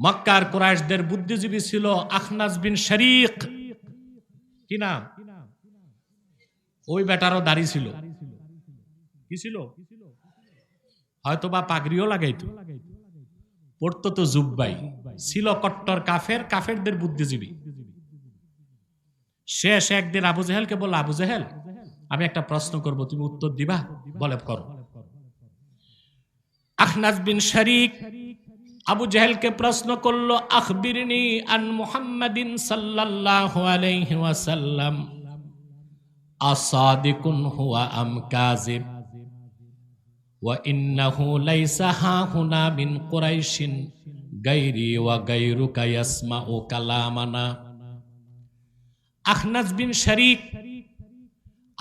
মক্কার কুরাইশদের বুদ্ধিজীবী ছিল আখনাস বিন শরীক। কি নাম? ওই বেটারও দাড়ি ছিল। কি ছিল? হয়তোবা পাগড়িও লাগাইতো, পড়তো তো জুব্বাই, ছিল কট্টর কাফের, কাফেরদের বুদ্ধিজীবী। সে একদিন আবু জেহেলকে বলল, আবু জেহেল, আমি একটা প্রশ্ন করব, তুমি উত্তর দিবা? বলে, করো। আখনাস বিন শরীক আবু জেহেলকে প্রশ্ন করলো, আখবিরনি আন মুহাম্মাদিন সাল্লাল্লাহু আলাইহি ওয়াসাল্লাম আসাদিকুন হুয়া আম কাযিব ওয়া ইন্নাহু লাইসা হাহুনা মিন কুরাইশিন গায়রি ওয়া গায়রুকা ইয়াসমাউ কালামানা। আখনাস বিন শরীক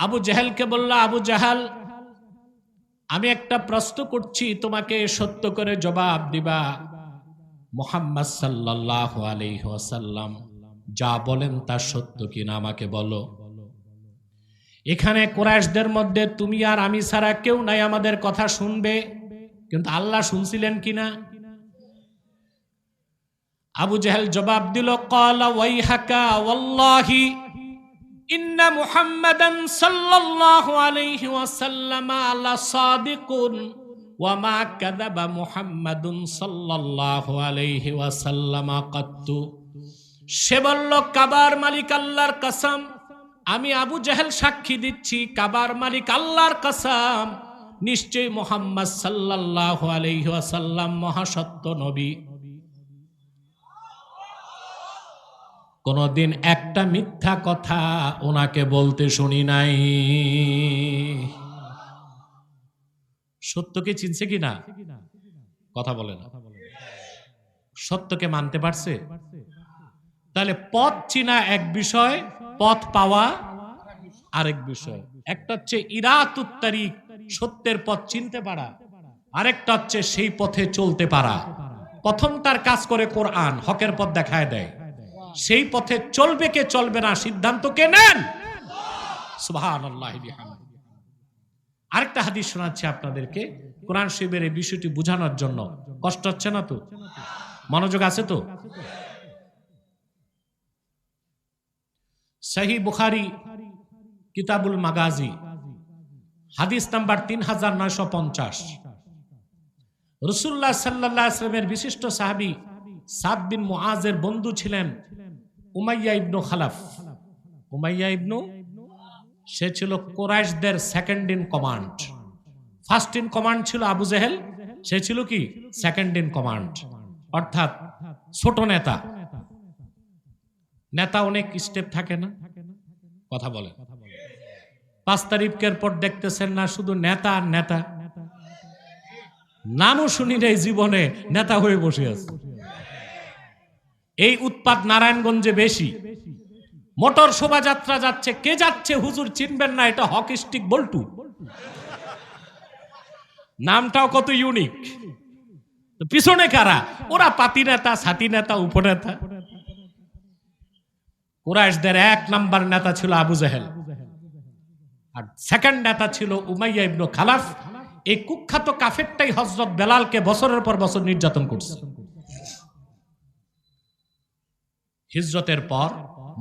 আবু জেহেলকে বলল, আবু জাহাল, আমি একটা প্রশ্ন করছি, তোমাকে সত্য করে জবাব দিবা। মুহাম্মদ সাল্লাল্লাহু আলাইহি ওয়াসাল্লাম যা বলেন তা সত্য কিনা আমাকে বলো। এখানে কুরাইশদের মধ্যে তুমি আর আমি ছাড়া কেউ নাই আমাদের কথা শুনবে, কিন্তু আল্লাহ শুনছিলেন কিনা? আবু জেহেল জবাব দিল, ক্বালা ওয়াইহাকা ওয়াল্লাহি ইন্না মুহাম্মাদান সাল্লাল্লাহু আলাইহি ওয়াসাল্লাম লা সাদিকুন ওয়া মা কাযাবা মুহাম্মাদুন সাল্লাল্লাহু আলাইহি ওয়াসাল্লাম কাত্তু। সে বলল, কাবার মালিক আল্লাহর কসম, আমি আবু জেহেল সাক্ষী দিচ্ছি, কাবার মালিক আল্লাহর কসম, নিশ্চয়ই মুহাম্মদ সাল্লাল্লাহু আলাইহি ওয়াসাল্লাম মহাসত্য নবী। কোনদিন একটা মিথ্যা কথা ওনাকে বলতে শুনি নাই। সত্যকে চিনছে কিনা? কথা বলে না। সত্যকে মানতে পারছে? তাহলে পথ চিনা এক বিষয়, পথ পাওয়া আরেক বিষয়। একটা হচ্ছে ইরাতুত তারিক, সত্যের পথ চিনতে পারা, আরেকটা হচ্ছে সেই পথে চলতে পারা। প্রথমটার কাজ করে কোরআন, হকের পথ দেখায় দেয়। সেই পথে চলবে কে চলবে না সিদ্ধান্ত কে নেন? সুবহানাল্লাহি বিহামদিহি। আরেকটা হাদিস শোনাচ্ছি আপনাদেরকে কোরআন শরীফের এই বিষয়টি বোঝানোর জন্য। কষ্ট হচ্ছে না তো? মনোযোগ আছে তো? সহিহ বুখারী কিতাবুল মাগাজি হাদিস নাম্বার 3950। রাসূলুল্লাহ সাল্লাল্লাহু আলাইহি ওয়াসাল্লামের বিশিষ্ট সাহাবী সাদ বিন মুআজের বন্ধু ছিলেন উমাইয়া ইবনু খালাফ। উমাইয়া ইবনু, সে ছিল কুরাইশদের second in command. First in command ছিল আবু জেহেল, সে ছিল কি সেকেন্ড ইন কমান্ড, অর্থাৎ ছোট নেতা। নেতা অনেক স্টেপ থাকে না? কথা বলে। 5 তারিখের পর দেখতেছেন না শুধু নেতা আর নেতা, নামও শুনি নাই জীবনে, নেতা হয়ে বসে আছে। এই উৎপাত নারায়ণগঞ্জে বেশি। মোটর শোভাযাত্রা যাচ্ছে, কে যাচ্ছে হুজুর চিনবেন না, এটা হকি স্টিক বল্টু। নামটাও কত ইউনিক। পিছনে কারা? ওরা পাতি নেতা, ছাতি নেতা, উপনেতা। কুরাইশদের 1 নাম্বার নেতা ছিল আবু জেহেল, আর সেকেন্ড নেতা ছিল উমাইয়া ইবনু খালাফ। এই কুখ্যাত কাফেরটাই হযরত বেলালকে বছরের পর বছর নির্যাতন করছে। হিজরতের পর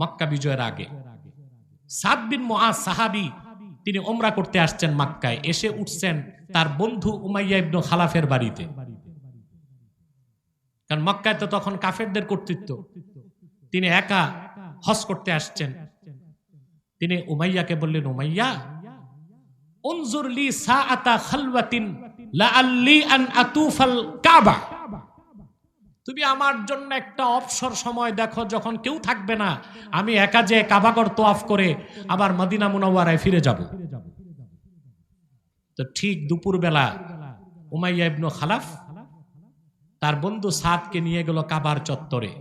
মক্কা বিজয়ের আগে সাদ বিন মুআজ সাহাবী, তিনি উমরা করতে আসছেন মক্কায়, এসে উঠছেন তার বন্ধু উমাইয়া ইবনু খালাফের বাড়িতে। কারণ মক্কায় তো তখন কাফেরদের কর্তৃত্ব, তিনি একা হজ করতে আসছেন। তিনি উমাইয়াকে বললেন, উমাইয়া উনজুর লি সাআতা খালওয়াতিন লাআল্লি আন আতুফাল কাবা। তুমি আমার জন্য একটা অবসর সময় দেখো, যখন কেউ থাকবে না, আমি একা যে কাবাগর তোয়াফ করে আবার মদিনা মুনাওয়ারায় ফিরে যাব। তো ঠিক দুপুরবেলা উমাইয়া ইবনু খালাফ তার বন্ধু সাদকে নিয়ে গেল কাবার চত্বরে।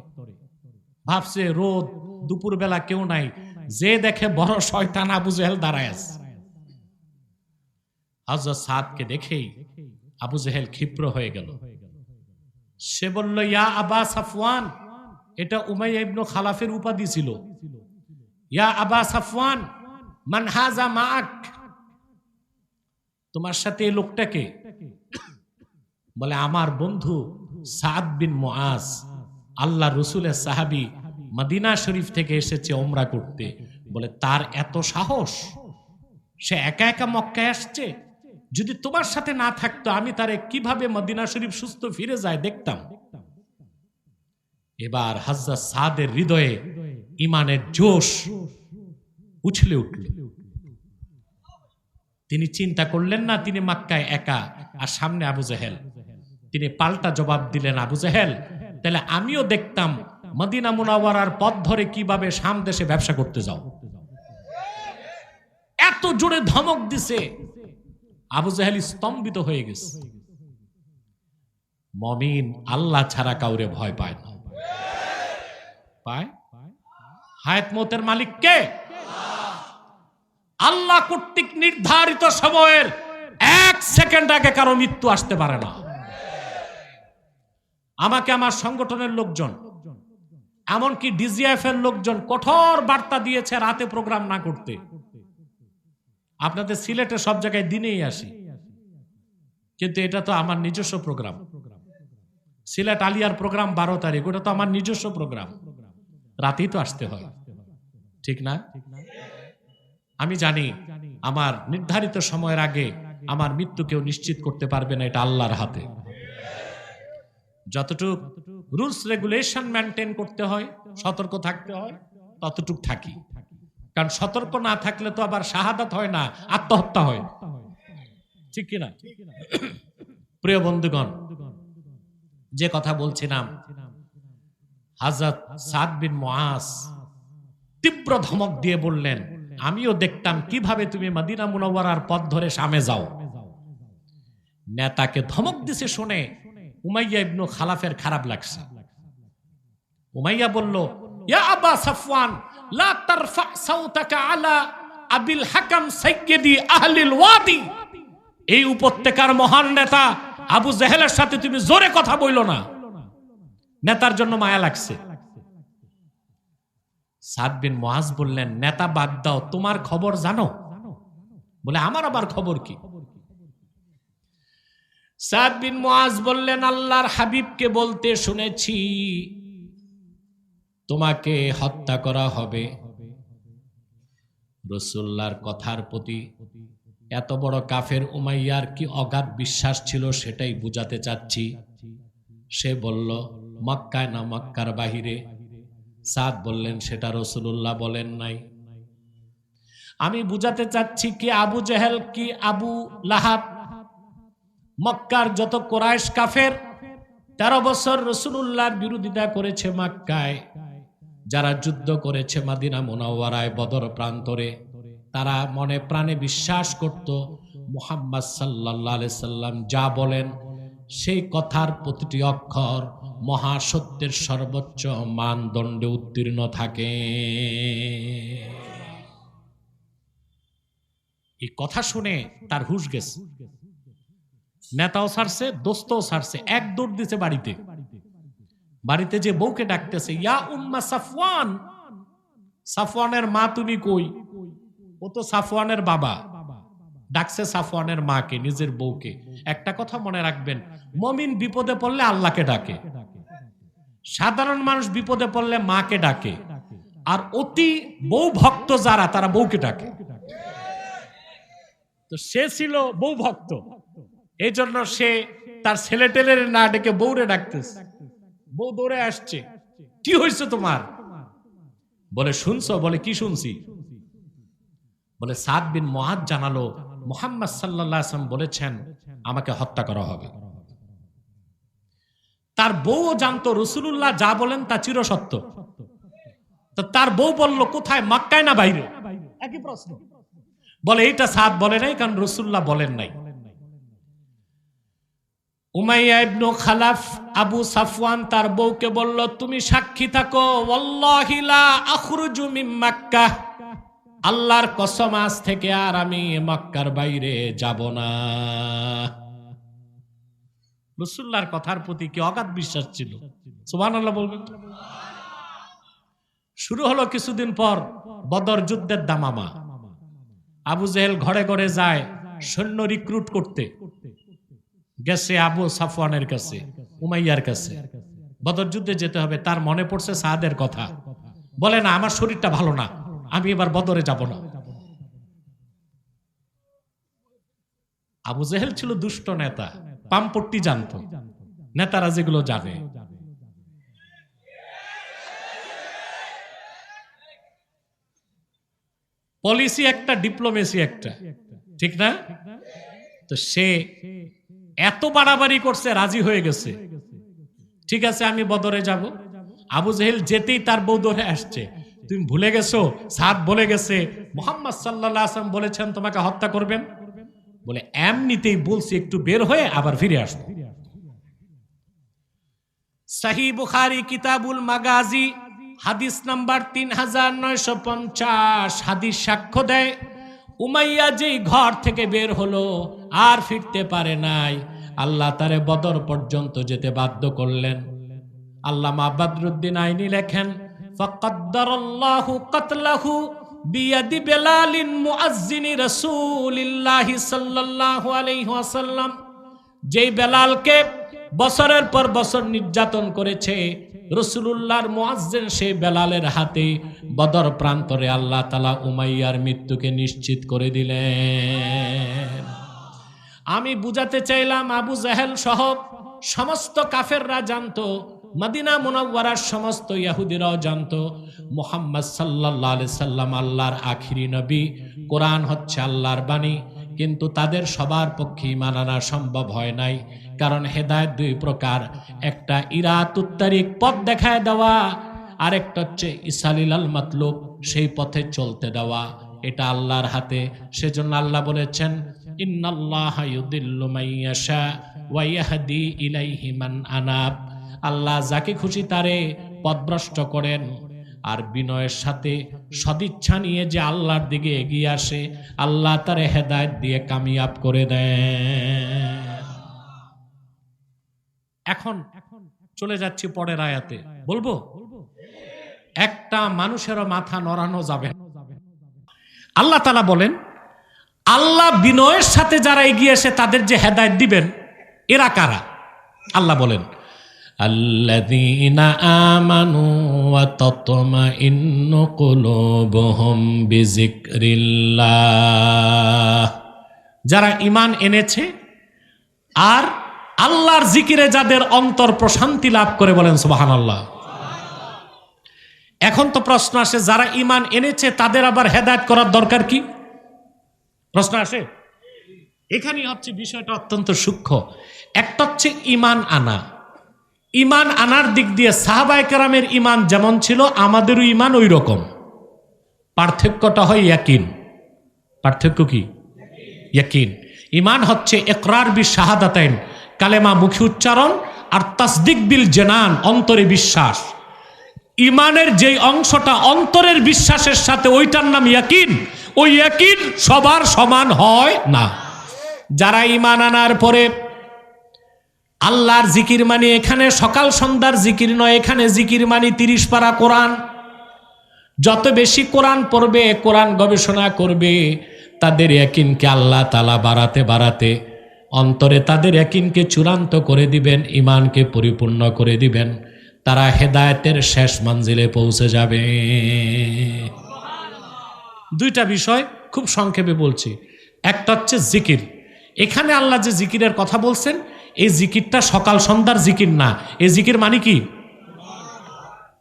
ভাবছে রোদ, দুপুরবেলা কেউ নাই, যে দেখে বড় শয়তান আবু জেহেল দাঁড়ায় আছে। হযরত সাদকে দেখেই আবু জেহেল ক্ষিপ্র হয়ে গেল। সে বলল, ইয়া আবা সাফওয়ান, এটা উমাইয়া ইবনু খালাফের উপাধি ছিল। ইয়া আবা সাফওয়ান মান হাযা মাআক, তোমার সাথে এই লোকটাকে? বলে, আমার বন্ধু সাদ বিন মুআজ। আল্লাহ রসুলের সাহাবী মদিনা শরীফ থেকে এসেছে ওমরা করতে, বলে তার এত সাহস, সে একা একা মক্কায় আসছে, যদি তোমার সাথে না থাকতো আমি তারে কিভাবে মদিনা শরীফ সুস্থ ফিরে যায় দেখতাম। এবার হযরত সাদের হৃদয়ে ঈমানের জোশ উছলে উঠল। তিনি চিন্তা করলেন না তিনি মক্কায় একা আর সামনে আবু জেহেল। তিনি পাল্টা জবাব দিলেন, আবু জেহেল, তাহলে আমিও দেখতাম মদিনা মুনাওয়ারার পথ ধরে কিভাবে শাম দেশে ব্যবসা করতে যাও। এত জোরে ধমক দিছে, আবু জেহেল স্তম্ভিত হয়ে গেছে। মুমিন আল্লাহ ছাড়া কাউরে ভয় পায় না। পায়? হায়াত মওতের মালিক কে? আল্লাহ কর্তৃক নির্ধারিত সময়ের 1 সেকেন্ড আগে কারো মৃত্যু আসতে পারে না। আমাকে আমার সংগঠনের লোকজন, এমনকি ডিজিএফ এর লোকজন কঠোর বার্তা দিয়েছে রাতে প্রোগ্রাম না করতে। আপনাদের সিলেটে সব জায়গায় দিনেই আসি, কিন্তু এটা তো আমার নিজস্ব প্রোগ্রাম। সিলেট আলিয়ার প্রোগ্রাম 12 তারিখ, ওটা তো আমার নিজস্ব প্রোগ্রাম, রাতেই তো আসতে হয়, ঠিক না? আমি জানি আমার নির্ধারিত সময়ের আগে আমার মৃত্যু কেউ নিশ্চিত করতে পারবে না, এটা আল্লাহর হাতে। যতটুক রুলস রেগুলেশন মেনটেন করতে হয়, সতর্ক থাকতে হয়, ততটুক থাকি। কারণ সতর্ক না থাকলে তো আবার শাহাদাত হয় না, আত্মহত্যা হয়, ঠিক কিনা? প্রিয় বন্ধুগণ, যে কথা বলছিলাম, হযরত সাদ বিন মুআজ তীব্র ধমক দিয়ে বললেন, আমিও দেখতাম কিভাবে তুমি মদিনা মুনাওয়ারার পথ ধরে শামে যাও। নেতাকে ধমক দিছে শুনে উমাইয়া ইবনে খালাফের খারাপ লাগছে। উমাইয়া বলল, ইয়া আবা সাফওয়ান লা তারফা সাউতাকা আলা আবিল হাকাম সাইয়্যিদি আহলিল ওয়াদি। এই উপত্যকার মহান নেতা আবু জেহেলের সাথে তুমি জোরে কথা বইলো না। নেতার জন্য মায়া লাগছে। সাদ বিন মুআজ বললেন, নেতা বাদ দাও, তোমার খবর জানো? বলে, আমার আবার খবর কি? সাদ বিন মুআজ বললেন, আল্লাহর হাবিবকে বলতে শুনেছি তোমাকে হত্যা করা হবে। রাসূলুল্লাহর কথার প্রতি এত বড় কাফের উমাইয়ার কি অগাধ বিশ্বাস ছিল সেটাই বুঝাতে চাচ্ছি। সে বলল, মক্কায় না মক্কার বাহিরে? সাদ বললেন, সেটা রাসূলুল্লাহ বলেন নাই। আমি বুঝাতে চাচ্ছি কি আবু জেহেল কি আবু লাহাব, মক্কার যত কুরাইশ কাফের 13 বছর রাসূলুল্লাহর বিরোধিতা করেছে মক্কায়, যারা যুদ্ধ করেছে মদিনা মুনাওয়ারায় বদর প্রান্তরে, তারা মনে প্রাণে বিশ্বাস করত মুহাম্মদ সাল্লাল্লাহু আলাইহি সাল্লাম যা বলেন সেই কথার প্রতিটি অক্ষর মহাসত্যের সর্বোচ্চ মানদণ্ডে উত্তীর্ণ থাকে। এই কথা শুনে তার হুঁশ গেছে। নেতাও ছাড়ছে, দোস্তও ছাড়ছে, এক দৌড় দিছে বাড়িতে। বাড়িতে যে বউকে ডাকতেছে, ইয়া উম্মা সাফওয়ান, সাফওয়ানের মা তুমি কই? ও তো সাফওয়ানের বাবা। ডাকছে সাফওয়ানের মাকে, নিজের বউকে। একটা কথা মনে রাখবেন, মুমিন বিপদে পড়লে আল্লাহকে ডাকে, সাধারণ মানুষ বিপদে পড়লে মাকে ডাকে, আর অতি বউ ভক্ত যারা তারা বউকে ডাকে। তো সে ছিল বউ ভক্ত, এই জন্য সে তার ছেলে টেলের না ডেকে বউরে ডাকতেছে। বউ দৌড়ে আসছে, কি হয়েছে তোমার? বলে, শুনছো? বলে, কি শুনছি? বলে, সাদ বিন মুআজ জানালো মুহাম্মদ সাল্লাল্লাহু আলাইহি ওয়াসাল্লাম বলেছেন আমাকে হত্যা করা হবে। তার বউও জানতো রাসূলুল্লাহ যা বলেন তা চিরসত্য। তো তার বউ বলল, কোথায়, মক্কায় না বাইরে? একই প্রশ্ন। বলে, এইটা সাদ বলে নাই, কারণ রাসূলুল্লাহ বলেন নাই। উমাইয়া ইবনে খালাফ আবু সাফওয়ান তার বউকে বলল, তুমি সাক্ষী থাকো, ওয়াল্লাহি লা আখরুজু মিন মক্কাহ, আল্লাহর কসম আজ থেকে আর আমি মক্কার বাইরে যাব না। রাসূলুল্লাহর কথার প্রতি কি অগাধ বিশ্বাস ছিল! সুবহানাল্লাহ বলবেন। শুরু হলো কিছুদিন পর বদর যুদ্ধের দামামা। আবু জেহেল ঘরে ঘরে যায় সৈন্য রিক্রুট করতে। গেছে আবু সাফওয়ানের কাছে, উমাইয়ার কাছে। বদর যুদ্ধে যেতে হবে, তার মনে পড়ছে সাদের কথা, বলে না আমার শরীরটা ভালো না, আমি এবার বদরে যাব না। আবু জেহেল ছিল দুষ্ট নেতা, পামপট্টি জানতো, নেতারা যেগুলো জানে। পলিসি একটা, ডিপ্লোমেসি একটা, ঠিক না? তো সে এত বাড়াবাড়ি করছে, রাজি হয়ে গেছে, ঠিক আছে আমি বদরে যাব। আবু জেহেল যেতেই তার বউ ধরে আসছে, তুমি ভুলে গেছো সাদ বলে গেছে মুহাম্মদ সাল্লাল্লাহু আলাইহি ওয়াসাল্লাম বলেছেন তোমাকে হত্যা করবেন, বলে এমনিতেই বলছি একটু বের হয়ে আবার ফিরে আসবো। সহিহ বুখারী কিতাবুল মাগাজি হাদিস নাম্বার 3950 হাদিস সাক্ষ্য দেয়, উমাইয়া যেই ঘর থেকে বের হলো আর ফিরতে পারে নাই, আল্লাহ তারে বদর পর্যন্ত যেতে বাধ্য করলেন। আল্লামা বদরুদ্দিন আইনি লেখেন, ফাকাদ্দারাল্লাহু কাতলাহু বিয়াদি বেলালিন মুআজ্জিনি রাসূলিল্লাহি সাল্লাল্লাহু আলাইহি ওয়াসাল্লাম। যেই বেলালকে বছরের পর বছর নির্যাতন করেছে রাসূলুল্লাহর মুআজ্জিন, সেই বেলালের হাতে বদর প্রান্তরে আল্লাহ তাআলা উমাইয়ার মৃত্যুকে নিশ্চিত করে দিলেন। আমি বুঝাতে চাইলাম আবু জাহেল সহ সমস্ত কাফেররা জানতো, মদিনা মুনাওয়ারার সমস্ত ইহুদিরাও জানতো মুহাম্মদ সাল্লাল্লাহু আলাইহি সাল্লাম আল্লাহর আখিরি নবী, কোরআন হচ্ছে আল্লাহর বাণী। কিন্তু তাদের সবার পক্ষে ঈমান আনা সম্ভব হয় নাই, কারণ হেদায়েত দুই প্রকার, একটা ইরাতুত তারিক পথ দেখায় দেওয়া, আরেকটা হচ্ছে ইসালিলাল মাতলুব সেই পথে চলতে দেওয়া, এটা আল্লাহর হাতে। সেজন্য আল্লাহ বলেছেন ইন্নাল্লাহা ইউদিল্লু মাইয়াশা ওয়া ইয়াহদি ইলাইহি মান আনাব। আল্লাহ যাকে খুশি তারে পথভ্রষ্ট করেন, আর বিনয়ের সাথে সদিচ্ছা নিয়ে যে আল্লাহর দিকে এগিয়ে আসে আল্লাহ তারে হেদায়েত দিয়ে কামিয়াব করে দেন। এখন চলে যাচ্ছি পরের আয়াতে, বলবো একটা মানুষেরও মাথা নড়ানো যাবে না। আল্লাহ তাআলা বলেন, আল্লাহ বিনয়ের সাথে যারা এগিয়ে আসে তাদের যে হেদায়েত দিবেন, এরা কারা? আল্লাহ বলেন, আল্লাযীনা আমানু ওয়া তাতমাইন্নু কুলুবুহুম বিযিকরিল্লাহ। যারা ঈমান এনেছে আর আল্লাহর জিকিরে যাদের অন্তর প্রশান্তি লাভ করে, বলেন সুবহানাল্লাহ। এখন তো প্রশ্ন আসে, যারা ঈমান এনেছে তাদের আবার হেদায়েত করার দরকার কি? প্রশ্ন আসে। এখানেই হচ্ছে বিষয়টা অত্যন্ত সূক্ষ্ম। একটা হচ্ছে ঈমান আনা, ঈমান আনার দিক দিয়ে সাহাবায়ে কেরামের ঈমান যেমন ছিল আমাদেরও ঈমান ওই রকম। পার্থক্যটা হয় ইয়াকিন। পার্থক্য কি? ইয়াকিন। ঈমান হচ্ছে ইকরার বিশ শাহাদাতাইন, কালেমা মুখে উচ্চারণ, আর তাসদিক বিল জানান, অন্তরে বিশ্বাস। ঈমানের যেই অংশটা অন্তরের বিশ্বাসের সাথে, ওইটার নাম ইয়াকিন। ওই ইয়াকিন সবার সমান হয় না। যারা ঈমান আনার পরে আল্লাহর জিকির মানে এখানে সকাল সন্ধ্যার জিকির নয়, এখানে জিকির মানে 30 পারা কোরআন। যত বেশি কোরআন পড়বে, কোরআন গবেষণা করবে, তাদের ইয়াকিনকে আল্লাহ তাআলা বাড়াতে বাড়াতে অন্তরে তাদের ইয়াকিনকে চূড়ান্ত করে দিবেন, ঈমানকে পরিপূর্ণ করে দিবেন। তারা হেদায়েতের শেষ মঞ্জিলে পৌঁছে যাবে। দুইটা বিষয় খুব সংক্ষেপে বলছি। একটা হচ্ছে জিকির। এখানে আল্লাহ যে জিকিরের কথা বলছেন, এই জিকিরটা সকাল সন্ধ্যার জিকির না। এই জিকির মানে কি?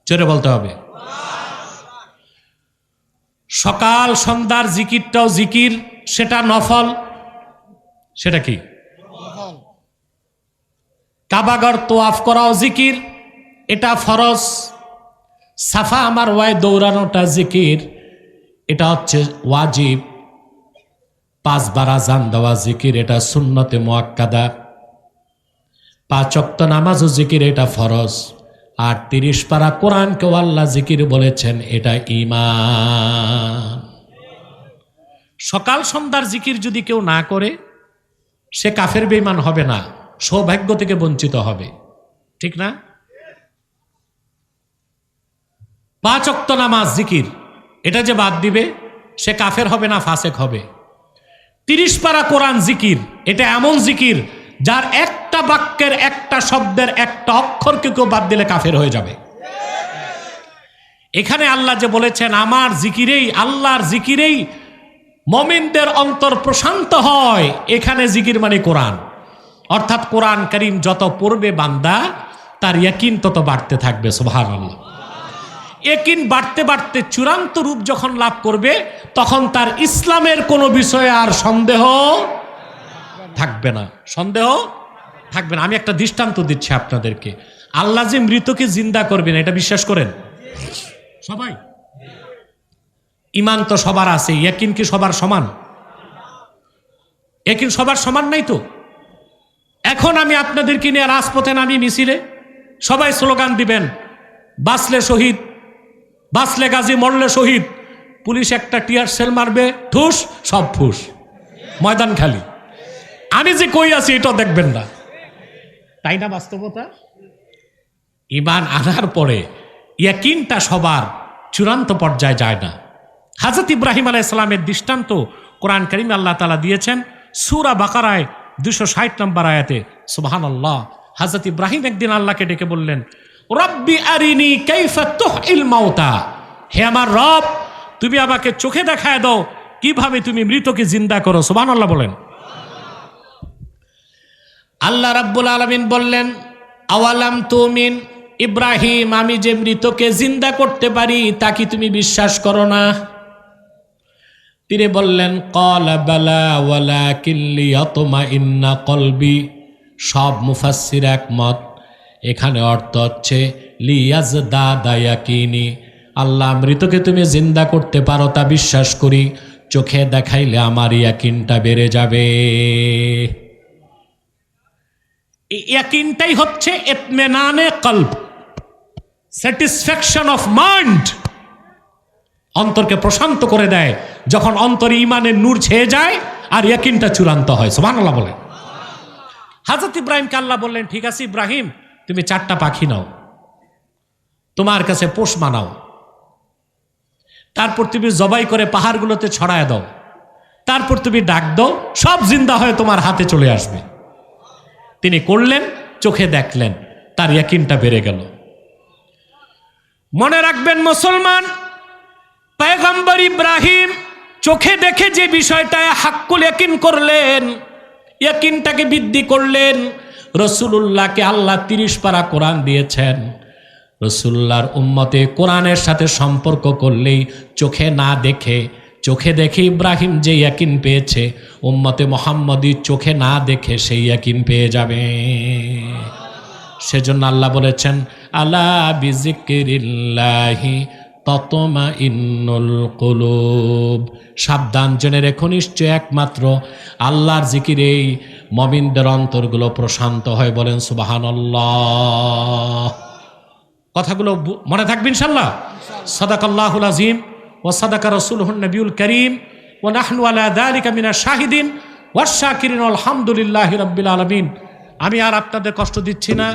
জোরে বলতে হবে। সকাল সন্ধ্যার জিকিরটাও জিকির, সেটা নফল। সেটা কি? কাবাগর তোয়াফ করাও জিকির, এটা ফরজ। সাফা আমার ওয়ায় দৌড়ানোটা জিকির, এটা হচ্ছে ওয়াজিব। 5 বার আযান দেওয়া জিকির, এটা সুন্নতে মুআক্কাদা। 5 ওয়াক্ত নামাজও জিকির, এটা ফরজ। আর 30 পারা কোরআনকেও আল্লাহ জিকির বলেছেন, এটা ঈমান। সকাল সন্ধ্যার জিকির যদি কেউ না করে, সে কাফের বেঈমান হবে না, সৌভাগ্য থেকে বঞ্চিত হবে, ঠিক না? 5 ওয়াক্ত নামাজ জিকির, এটা যে বাদ দিবে সে কাফের হবে না, ফাসেক হবে। 30 পারা কোরআন জিকির, এটা এমন জিকির যার একটা একটা বাক্যের একটা শব্দের একটা অক্ষরকে কেউ বাদ দিলে কাফের হয়ে যাবে। এখানে আল্লাহ যে বলেছেন আমার জিকিরেই, আল্লাহর জিকিরেই মুমিনদের অন্তর প্রশান্ত হয়, এখানে জিকির মানে কোরআন। অর্থাৎ কোরআন কারীম যত পড়বে বান্দা তার ইয়াকিন তত বাড়তে থাকবে। সুবহানাল্লাহ। ইয়াকিন বাড়তে বাড়তে চূড়ান্ত রূপ যখন লাভ করবে তখন তার ইসলামের কোনো বিষয়ে আর সন্দেহ থাকবে না, সন্দেহ থাকবে না। আমি একটা দৃষ্টান্ত দিচ্ছি আপনাদেরকে। আল্লাহ যে মৃতকে জিন্দা করবেন এটা বিশ্বাস করেন সবাই? ঈমান তো সবার আছে, ইয়াকিন কি সবার সমান? ইয়াকিন সবার সমান নাই তো। এখন আমি আপনাদেরকে নিয়ে রাজপথে নামি মিছিলে, সবাই স্লোগান দিবেন বাঁচলে শহীদ, বাঁচলে গাজী, মরলে শহীদ। পুলিশ একটা টিয়ার সেল মারবে, ঠুস, সব ফুস, ময়দান খালি। আমি যে কই আছি এটা দেখবেন না, তাই না বাস্তবতা? ঈমান আনার পরে ইয়াকিনটা সবার চূড়ান্ত পর্যায়ে যায় না। হযরত ইব্রাহিম আলাইহিস সালামের দৃষ্টান্ত কোরআন কারীমে আল্লাহ তাআলা দিয়েছেন সূরা বাকারায় 260 নম্বর আয়াতে। সুবহানাল্লাহ। হযরত ইব্রাহিম একদিন আল্লাহকে ডেকে বললেন, রব্বি আরিনি কাইফা তুহিল মাউতা, হে আমার রব তুমি আমাকে চোখে দেখায় দাও কিভাবে তুমি মৃতকে জিন্দা করো। সুবহানাল্লাহ বলেন। আল্লাহ রাব্বুল আলামিন বললেন, আওয়ালাম তুমিন, ইব্রাহিম আমি যে মৃতকে জিন্দা করতে পারি তা কি তুমি বিশ্বাস করো না? তিনি বললেন, ক্বালা বালা ওয়ালাকিন লিয়াতমাইন্না কলবি। সব মুফাসসির একমত, এখানে অর্থ হচ্ছে লিয়াজদাদা ইয়াকিনি, আল্লাহ মৃতকে তুমি জিন্দা করতে পারো তা বিশ্বাস করি, চোখে দেখাইলে আমার ইয়াকিনটা বেড়ে যাবে। ইয়াকিনটাই হচ্ছে ইতমিনানে কলব, স্যাটিসফ্যাকশন অফ মাইন্ড। অন্তরকে প্রশান্ত করে দেয় যখন অন্তরে ঈমানের নূর ছেয়ে যায় আর ইয়াকিনটা চূড়ান্ত হয়। সুবহানাল্লাহ বলেন। হযরত ইব্রাহিমকে আল্লাহ বললেন, ঠিক আছে ইব্রাহিম তুমি 4টা পাখি নাও, তোমার কাছে পোষ মানাও, তারপর তুমি জবাই করে পাহাড়গুলোতে ছড়ায় দাও, তারপর তুমি ডাক দাও, সব জিন্দা হয়ে তোমার হাতে চলে আসবে। তিনি করলেন, চোখে দেখলেন, তার ইয়াকিনটা বেড়ে গেল। মনে রাখবেন মুসলমান, পয়গম্বর ইব্রাহিম চোখে দেখে যে বিষয়টায় হাক্কুল ইয়াকিন করলেন, ইয়াকিনটাকে বৃদ্ধি করলেন। রাসূলুল্লাহকে আল্লাহ 30 পারা কোরআন দিয়েছেন। রাসূলুল্লাহর উম্মতে কোরআনের সাথে সম্পর্ক করলেই চোখে না দেখে, চোখে দেখে ইব্রাহিম যে ইয়াকিন পেয়েছে, উম্মতে মুহাম্মদী চোখে না দেখে সেই ইয়াকিন পেয়ে যাবে। সেজন্য আল্লাহ বলেছেন, আলা বিযিকরিল্লাহি তাতমাইন্নুল কুলুব, সাবধান জেনে রেখো নিশ্চয় একমাত্র আল্লাহর জিকিরেই মুমিনদের অন্তরগুলো প্রশান্ত হয়। বলেন সুবহানাল্লাহ। কথাগুলো মনে থাকবে ইনশাআল্লাহ। সাদাকাল্লাহুল আযীম ওয়া সাদাকা রাসূলুহুন নবিয়ুল কারীম ওয়া নাহনু আলা যালিকা মিনাশ শাহিদিন ওয়াশ শাকিরিন আলহামদুলিল্লাহি রাব্বিল আলামিন। আমি আর আপনাদের কষ্ট দিচ্ছি না।